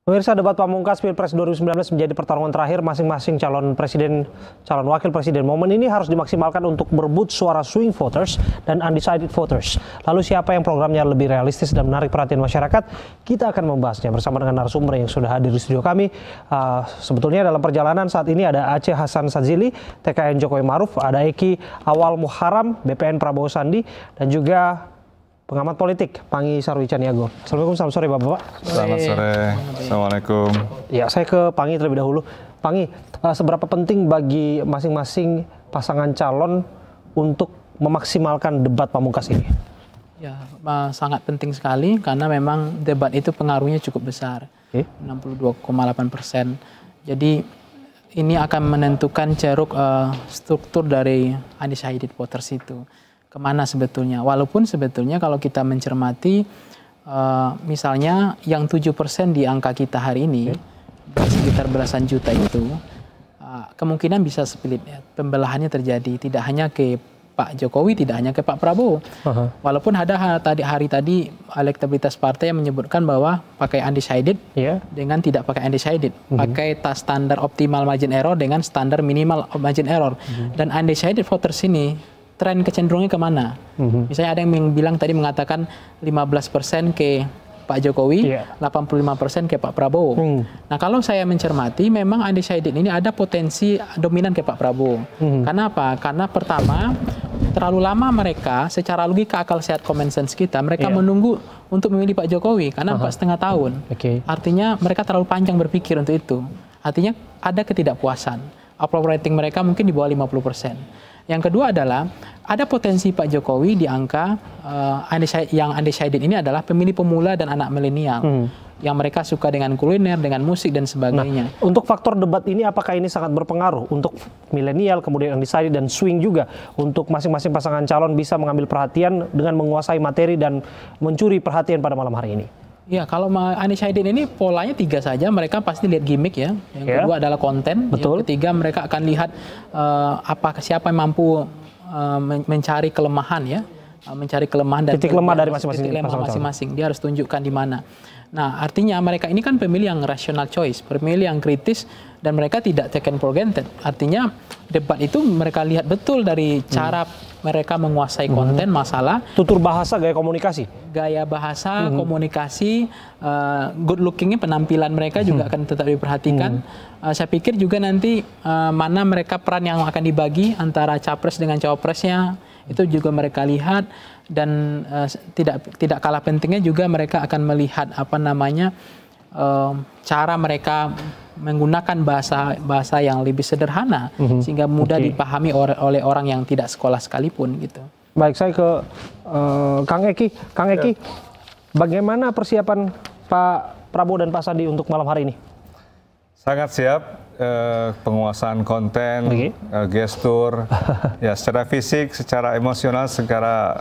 Pemirsa, debat pamungkas Pilpres 2019 menjadi pertarungan terakhir masing-masing calon presiden, calon wakil presiden. Momen ini harus dimaksimalkan untuk berebut suara swing voters dan undecided voters. Lalu siapa yang programnya lebih realistis dan menarik perhatian masyarakat? Kita akan membahasnya bersama dengan narasumber yang sudah hadir di studio kami. Sebetulnya dalam perjalanan saat ini ada Aceh Hasan Sadzili, TKN Jokowi Maruf, ada Eki Awal Muharam, BPN Prabowo Sandi, dan juga pengamat politik, Pangi Sarwicaniago. Assalamualaikum, selamat sore Bapak-Bapak. Selamat sore, Assalamualaikum. Ya, saya ke Pangi terlebih dahulu. Pangi, seberapa penting bagi masing-masing pasangan calon untuk memaksimalkan debat pamungkas ini? Ya, sangat penting sekali karena memang debat itu pengaruhnya cukup besar, 62,8%. Jadi ini akan menentukan ceruk struktur dari undecided voters itu. Kemana sebetulnya, walaupun sebetulnya kalau kita mencermati misalnya yang 7% di angka kita hari ini sekitar belasan juta itu kemungkinan bisa split ya. Pembelahannya terjadi tidak hanya ke Pak Jokowi, tidak hanya ke Pak Prabowo. Walaupun ada hari tadi elektabilitas partai yang menyebutkan bahwa pakai undecided dengan tidak pakai undecided, pakai standar optimal margin error dengan standar minimal margin error. Dan undecided voters ini tren kecenderungannya kemana? Misalnya ada yang bilang tadi mengatakan 15% ke Pak Jokowi, 85% ke Pak Prabowo. Nah, kalau saya mencermati, memang undecided ini ada potensi dominan ke Pak Prabowo. Karena apa? Karena pertama, terlalu lama mereka, secara logika akal sehat common sense kita, mereka menunggu untuk memilih Pak Jokowi karena 4,5 tahun. Artinya mereka terlalu panjang berpikir untuk itu. Artinya ada ketidakpuasan. Approval rating mereka mungkin di bawah 50%. Yang kedua adalah ada potensi Pak Jokowi di angka yang undecided ini adalah pemilih pemula dan anak milenial yang mereka suka dengan kuliner, dengan musik dan sebagainya. Nah, untuk faktor debat ini apakah ini sangat berpengaruh untuk milenial, kemudian undecided dan swing juga untuk masing-masing pasangan calon bisa mengambil perhatian dengan menguasai materi dan mencuri perhatian pada malam hari ini? Ya, kalau undecided ini polanya 3 saja, mereka pasti lihat gimmick ya. Yang kedua adalah konten. Yang ketiga mereka akan lihat siapa yang mampu mencari kelemahan ya, mencari kelemahan dan titik lemah dari masing-masing. Dia harus tunjukkan di mana. Nah, artinya mereka ini kan pemilih yang rational choice, pemilih yang kritis dan mereka tidak taken for granted. Artinya debat itu mereka lihat betul dari cara mereka menguasai konten masalah. Tutur bahasa, gaya komunikasi. Gaya bahasa, komunikasi, good lookingnya penampilan mereka juga akan tetap diperhatikan. Saya pikir juga nanti mana mereka peran yang akan dibagi antara capres dengan cawapresnya itu juga mereka lihat. Dan tidak kalah pentingnya juga mereka akan melihat cara mereka menggunakan bahasa yang lebih sederhana sehingga mudah dipahami oleh orang yang tidak sekolah sekalipun gitu. Baik, saya ke Kang Eki. Kang Eki, bagaimana persiapan Pak Prabowo dan Pak Sandi untuk malam hari ini? Sangat siap. Penguasaan konten, gestur, ya secara fisik, secara emosional, secara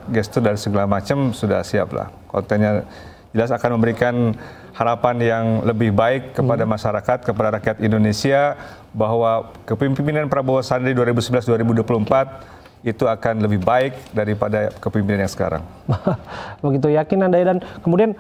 gestur dan segala macam sudah siap lah. Kontennya jelas akan memberikan harapan yang lebih baik kepada masyarakat, kepada rakyat Indonesia bahwa kepemimpinan Prabowo Sandi 2019-2024 itu akan lebih baik daripada kepemimpinan yang sekarang. Begitu yakin Anda, dan kemudian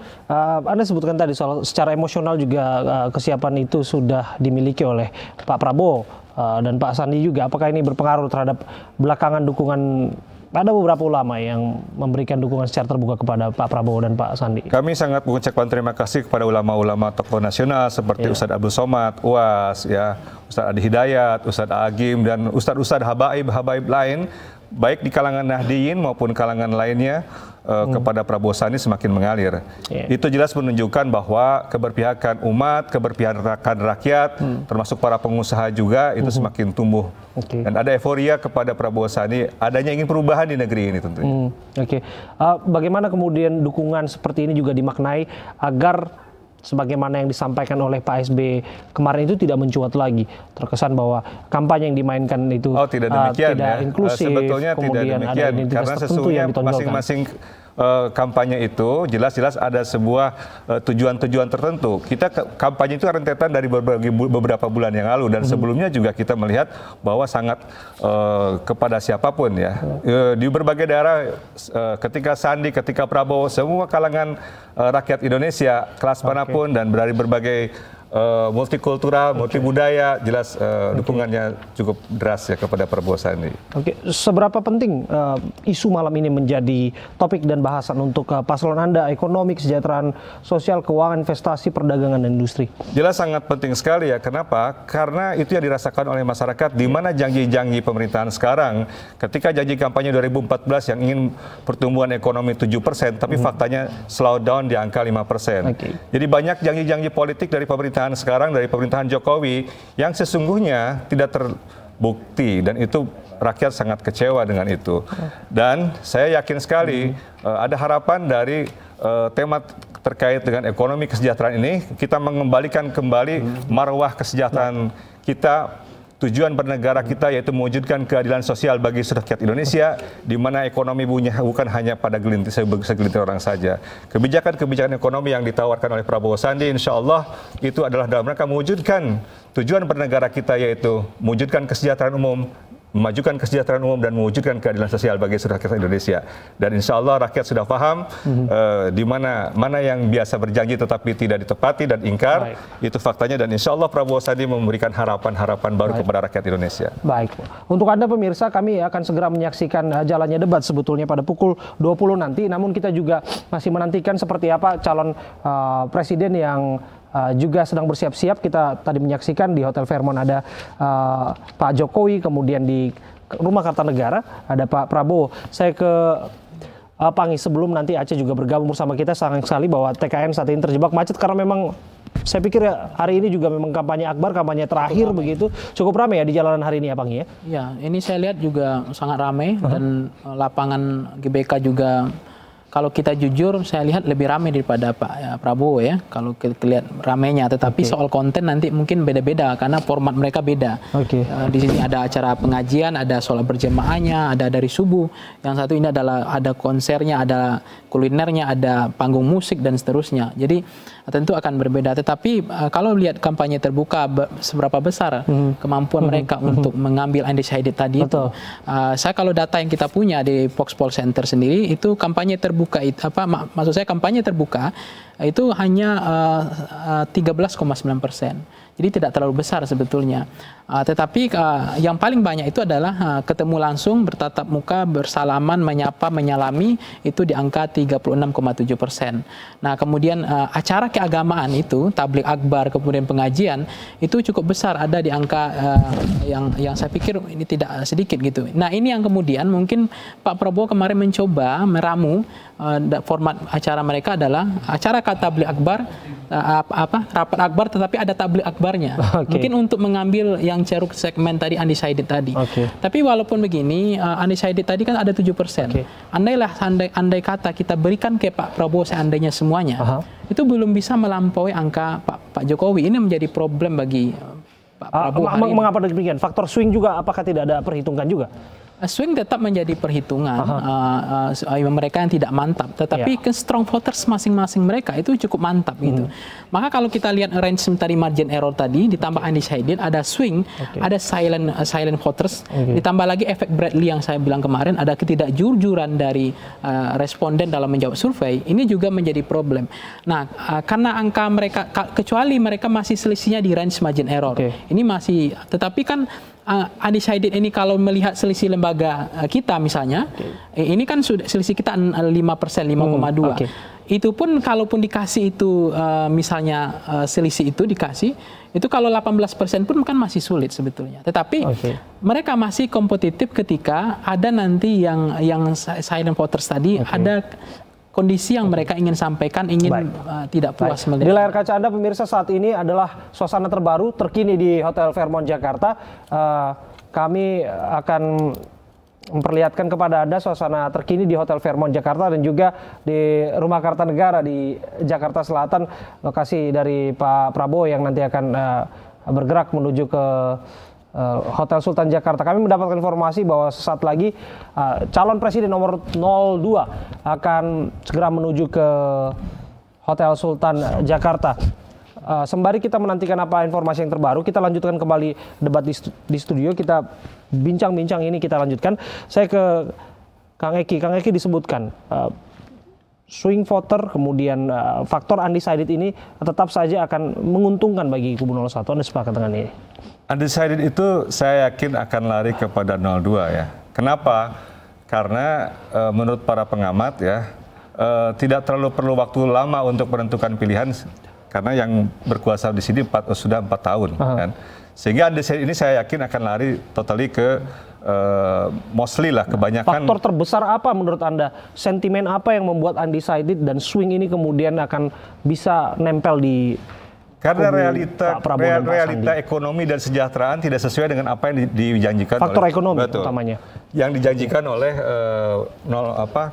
Anda sebutkan tadi soal secara emosional juga kesiapan itu sudah dimiliki oleh Pak Prabowo dan Pak Sandi juga. Apakah ini berpengaruh terhadap belakangan dukungan? Ada beberapa ulama yang memberikan dukungan secara terbuka kepada Pak Prabowo dan Pak Sandi. Kami sangat mengucapkan terima kasih kepada ulama-ulama tokoh nasional seperti Ustadz Abdul Somad, UAS, ya, Ustadz Adi Hidayat, Ustadz Agim, dan Ustadz habaib lain, baik di kalangan Nahdiyin maupun kalangan lainnya kepada Prabowo Sandi semakin mengalir. Itu jelas menunjukkan bahwa keberpihakan umat, keberpihakan rakyat, termasuk para pengusaha juga itu semakin tumbuh. Dan ada euforia kepada Prabowo Sandi, adanya ingin perubahan di negeri ini tentunya. Bagaimana kemudian dukungan seperti ini juga dimaknai agar sebagaimana yang disampaikan oleh Pak SBY kemarin itu tidak mencuat lagi, terkesan bahwa kampanye yang dimainkan itu tidak demikian, tidak inklusif, sebetulnya kemudian tidak demikian, karena sesungguhnya masing-masing kampanye itu jelas-jelas ada sebuah tujuan-tujuan tertentu. Kita kampanye itu rentetan dari beberapa bulan yang lalu dan sebelumnya juga kita melihat bahwa sangat kepada siapapun ya. Di berbagai daerah ketika Sandi, ketika Prabowo, semua kalangan rakyat Indonesia kelas manapun dan dari berbagai multikultural, multibudaya, jelas dukungannya cukup deras ya kepada Prabowo Sandi. Oke, seberapa penting isu malam ini menjadi topik dan bahasan untuk paslon Anda, ekonomi, kesejahteraan sosial, keuangan, investasi, perdagangan, dan industri? Jelas sangat penting sekali ya. Kenapa? Karena itu yang dirasakan oleh masyarakat di mana janji-janji pemerintahan sekarang ketika janji kampanye 2014 yang ingin pertumbuhan ekonomi 7%, tapi faktanya slow down di angka 5%. Jadi banyak janji-janji politik dari pemerintahan sekarang, dari pemerintahan Jokowi yang sesungguhnya tidak terbukti dan itu rakyat sangat kecewa dengan itu. Dan saya yakin sekali ada harapan dari tema terkait dengan ekonomi kesejahteraan ini, kita mengembalikan kembali marwah kesejahteraan kita. Tujuan bernegara kita yaitu mewujudkan keadilan sosial bagi rakyat Indonesia, di mana ekonomi bukan hanya pada segelintir orang saja. Kebijakan-kebijakan ekonomi yang ditawarkan oleh Prabowo Sandi, insya Allah itu adalah dalam rangka mewujudkan tujuan bernegara kita, yaitu mewujudkan kesejahteraan umum, memajukan kesejahteraan umum dan mewujudkan keadilan sosial bagi seluruh rakyat Indonesia. Dan insya Allah rakyat sudah paham di mana yang biasa berjanji tetapi tidak ditepati dan ingkar. Itu faktanya, dan insya Allah Prabowo Sandi memberikan harapan-harapan baru kepada rakyat Indonesia. Baik. Untuk Anda pemirsa, kami akan segera menyaksikan jalannya debat sebetulnya pada pukul 20 nanti. Namun kita juga masih menantikan seperti apa calon presiden yang juga sedang bersiap-siap. Kita tadi menyaksikan di Hotel Fairmont ada Pak Jokowi, kemudian di Rumah Kartanegara ada Pak Prabowo. Saya ke Pangi sebelum nanti Aceh juga bergabung bersama kita. Sayang sekali bahwa TKN saat ini terjebak macet karena memang saya pikir ya hari ini juga memang kampanye akbar, kampanye terakhir begitu. Cukup ramai ya di jalanan hari ini ya Pangi ya? Ya, ini saya lihat juga sangat ramai dan lapangan GBK juga. Kalau kita jujur, saya lihat lebih ramai daripada Pak Prabowo ya. Kalau kita lihat ramainya, tetapi soal konten nanti mungkin beda-beda karena format mereka beda. Di sini ada acara pengajian, ada sholat berjemaahnya, ada dari subuh. Yang satu ini adalah ada konsernya, ada kulinernya, ada panggung musik dan seterusnya. Jadi tentu akan berbeda. Tetapi kalau lihat kampanye terbuka, seberapa besar kemampuan mereka untuk mengambil undecided tadi itu. Saya kalau data yang kita punya di Foxpol Center sendiri itu kampanye terbuka maksud saya kampanye terbuka itu hanya 13,9%. Jadi tidak terlalu besar sebetulnya. Tetapi yang paling banyak itu adalah ketemu langsung, bertatap muka, bersalaman, menyapa, menyalami, itu di angka 36,7%. Nah kemudian acara keagamaan itu, tabligh akbar, kemudian pengajian, itu cukup besar, ada di angka yang saya pikir ini tidak sedikit gitu. Nah ini yang kemudian mungkin Pak Prabowo kemarin mencoba meramu format acara mereka adalah acara tabligh akbar, rapat akbar tetapi ada tabligh akbarnya. Mungkin untuk mengambil yang ceruk segmen tadi undecided tadi. Tapi walaupun begini, undecided tadi kan ada 7%. Andai kata kita berikan ke Pak Prabowo seandainya semuanya, itu belum bisa melampaui angka Pak Jokowi. Ini menjadi problem bagi Pak Prabowo. Mengapa demikian? Faktor swing juga apakah tidak ada perhitungan juga? Swing tetap menjadi perhitungan mereka yang tidak mantap, tetapi strong voters masing-masing mereka itu cukup mantap gitu. Maka kalau kita lihat range tadi margin error tadi ditambah undecided, ada swing, ada silent voters, ditambah lagi efek Bradley yang saya bilang kemarin, ada ketidakjujuran dari responden dalam menjawab survei, ini juga menjadi problem. Nah, karena angka mereka kecuali mereka masih selisihnya di range margin error, ini masih, tetapi kan undecided ini kalau melihat selisih lembaga kita misalnya, ini kan sudah selisih kita 5%, 5,2. Itu pun kalaupun dikasih itu misalnya selisih itu dikasih, itu kalau 18% pun kan masih sulit sebetulnya. Tetapi mereka masih kompetitif ketika ada nanti yang silent voters tadi, ada kondisi yang mereka ingin sampaikan, ingin tidak puas melihat. Di layar kaca Anda pemirsa saat ini adalah suasana terbaru terkini di Hotel Fairmont Jakarta. Kami akan memperlihatkan kepada Anda suasana terkini di Hotel Fairmont Jakarta dan juga di Rumah Kartanegara di Jakarta Selatan, lokasi dari Pak Prabowo yang nanti akan bergerak menuju ke Hotel Sultan Jakarta. Kami mendapatkan informasi bahwa sesaat lagi calon presiden nomor 02 akan segera menuju ke Hotel Sultan Jakarta. Sembari kita menantikan apa informasi yang terbaru, kita lanjutkan kembali debat di studio. Kita bincang-bincang ini kita lanjutkan. Saya ke Kang Eki. Kang Eki disebutkan swing voter, kemudian faktor undecided ini tetap saja akan menguntungkan bagi kubu 01. Anda sepakat dengan ini? Undecided itu saya yakin akan lari kepada 02 ya. Kenapa? Karena menurut para pengamat ya, tidak terlalu perlu waktu lama untuk menentukan pilihan karena yang berkuasa di sini sudah 4 tahun kan. Sehingga undecided ini saya yakin akan lari totally ke mostly lah, kebanyakan. Faktor terbesar apa menurut Anda? Sentimen apa yang membuat undecided dan swing ini kemudian akan bisa nempel di karena realita ekonomi dan kesejahteraan tidak sesuai dengan apa yang dijanjikan faktor oleh ekonomi utamanya yang dijanjikan oleh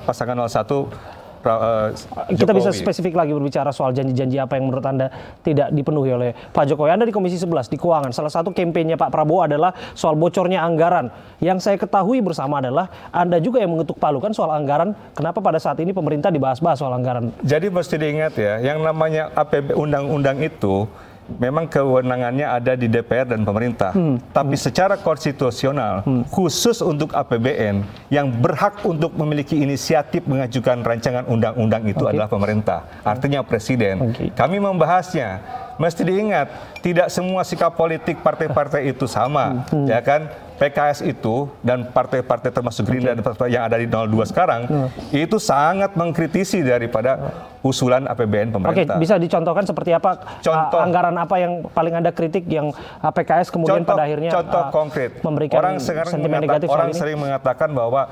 pasangan 01 kita bisa Jokowi. spesifik lagi berbicara soal janji-janji apa yang menurut Anda tidak dipenuhi oleh Pak Jokowi. Anda di Komisi 11 di Keuangan, salah satu kampanye Pak Prabowo adalah soal bocornya anggaran. Yang saya ketahui bersama adalah Anda juga yang mengetuk palu kan soal anggaran. Kenapa pada saat ini pemerintah dibahas-bahas soal anggaran? Jadi mesti diingat ya, yang namanya APB undang-undang itu memang kewenangannya ada di DPR dan pemerintah. Tapi secara konstitusional, khusus untuk APBN, yang berhak untuk memiliki inisiatif mengajukan rancangan undang-undang itu adalah pemerintah. Artinya presiden. Kami membahasnya. Mesti diingat, tidak semua sikap politik partai-partai itu sama. Ya kan? PKS itu dan partai-partai termasuk Gerindra yang ada di 02 sekarang, itu sangat mengkritisi daripada usulan APBN pemerintah. Oke, bisa dicontohkan seperti apa anggaran apa yang paling Anda kritik yang PKS kemudian pada akhirnya konkret memberikan sentimen negatif soal ini? Orang sering mengatakan bahwa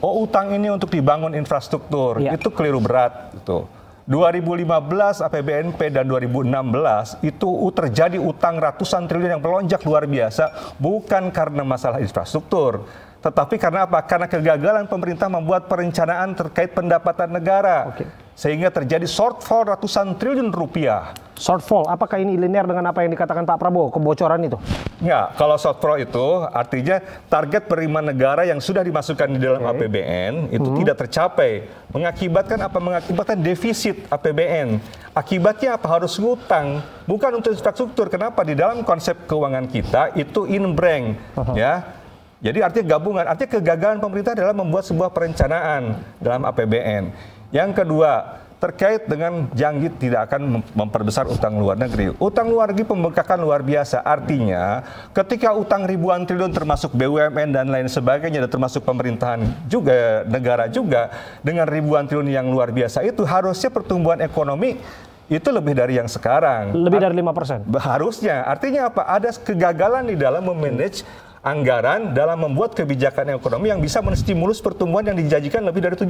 utang ini untuk dibangun infrastruktur, itu keliru berat gitu. 2015 APBNP dan 2016 itu terjadi utang ratusan triliun yang melonjak luar biasa, bukan karena masalah infrastruktur, tetapi karena apa? Karena kegagalan pemerintah membuat perencanaan terkait pendapatan negara. Sehingga terjadi shortfall ratusan triliun rupiah. Shortfall, apakah ini linear dengan apa yang dikatakan Pak Prabowo, kebocoran itu? Enggak, kalau shortfall itu artinya target penerimaan negara yang sudah dimasukkan di dalam APBN itu tidak tercapai. Mengakibatkan apa? Mengakibatkan defisit APBN. Akibatnya apa? Harus ngutang, bukan untuk infrastruktur. Kenapa? Di dalam konsep keuangan kita itu in-bank, ya. Jadi artinya gabungan, artinya kegagalan pemerintah adalah membuat sebuah perencanaan dalam APBN. Yang kedua, terkait dengan janji tidak akan memperbesar utang luar negeri. Utang luar negeri pembengkakan luar biasa. Artinya, ketika utang ribuan triliun termasuk BUMN dan lain sebagainya, dan termasuk pemerintahan juga, negara juga, dengan ribuan triliun yang luar biasa itu, harusnya pertumbuhan ekonomi itu lebih dari yang sekarang. Lebih dari 5%? Harusnya. Artinya apa? Ada kegagalan di dalam memanage anggaran dalam membuat kebijakan ekonomi yang bisa menstimulus pertumbuhan yang dijanjikan lebih dari 7%.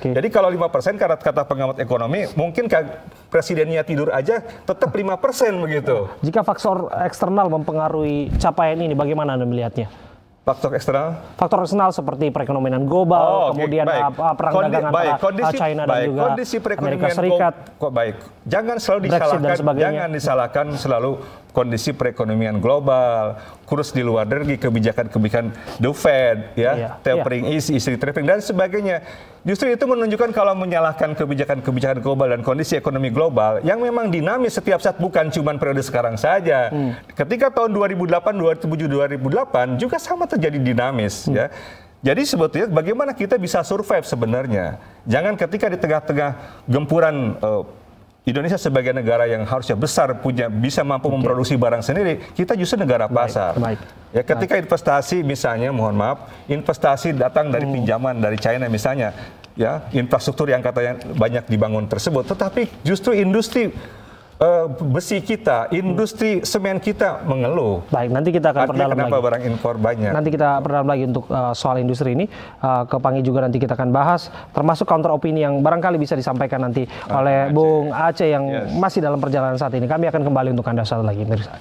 Jadi kalau 5% kata pengamat ekonomi, mungkin presidennya tidur aja tetap 5% begitu. Jika faktor eksternal mempengaruhi capaian ini, bagaimana Anda melihatnya? Faktor eksternal? Faktor eksternal seperti perekonomian global, kemudian perang dagang antara China dan juga Amerika Serikat. Jangan selalu disalahkan selalu kondisi perekonomian global, kurs di luar negeri, kebijakan-kebijakan The Fed, tapering easy tapering dan sebagainya. Justru itu menunjukkan kalau menyalahkan kebijakan-kebijakan global dan kondisi ekonomi global yang memang dinamis setiap saat, bukan cuma periode sekarang saja. Ketika tahun 2008, 2007, 2008 juga sama terjadi dinamis, ya. Jadi sebetulnya bagaimana kita bisa survive sebenarnya. Jangan ketika di tengah-tengah gempuran Indonesia sebagai negara yang harusnya besar, bisa mampu memproduksi barang sendiri, kita justru negara pasar. Ya, ketika investasi misalnya, mohon maaf, investasi datang dari pinjaman dari China misalnya, ya, infrastruktur yang katanya banyak dibangun tersebut, tetapi justru industri besi kita, industri semen kita mengeluh. Baik, nanti kita akan perdalam lagi. Kenapa barang impor banyak? Nanti kita perdalam lagi untuk soal industri ini. Ke Pangi juga nanti kita akan bahas, termasuk counter opini yang barangkali bisa disampaikan nanti oleh Bung Aceh yang masih dalam perjalanan saat ini. Kami akan kembali untuk Anda saat lagi, mirsa.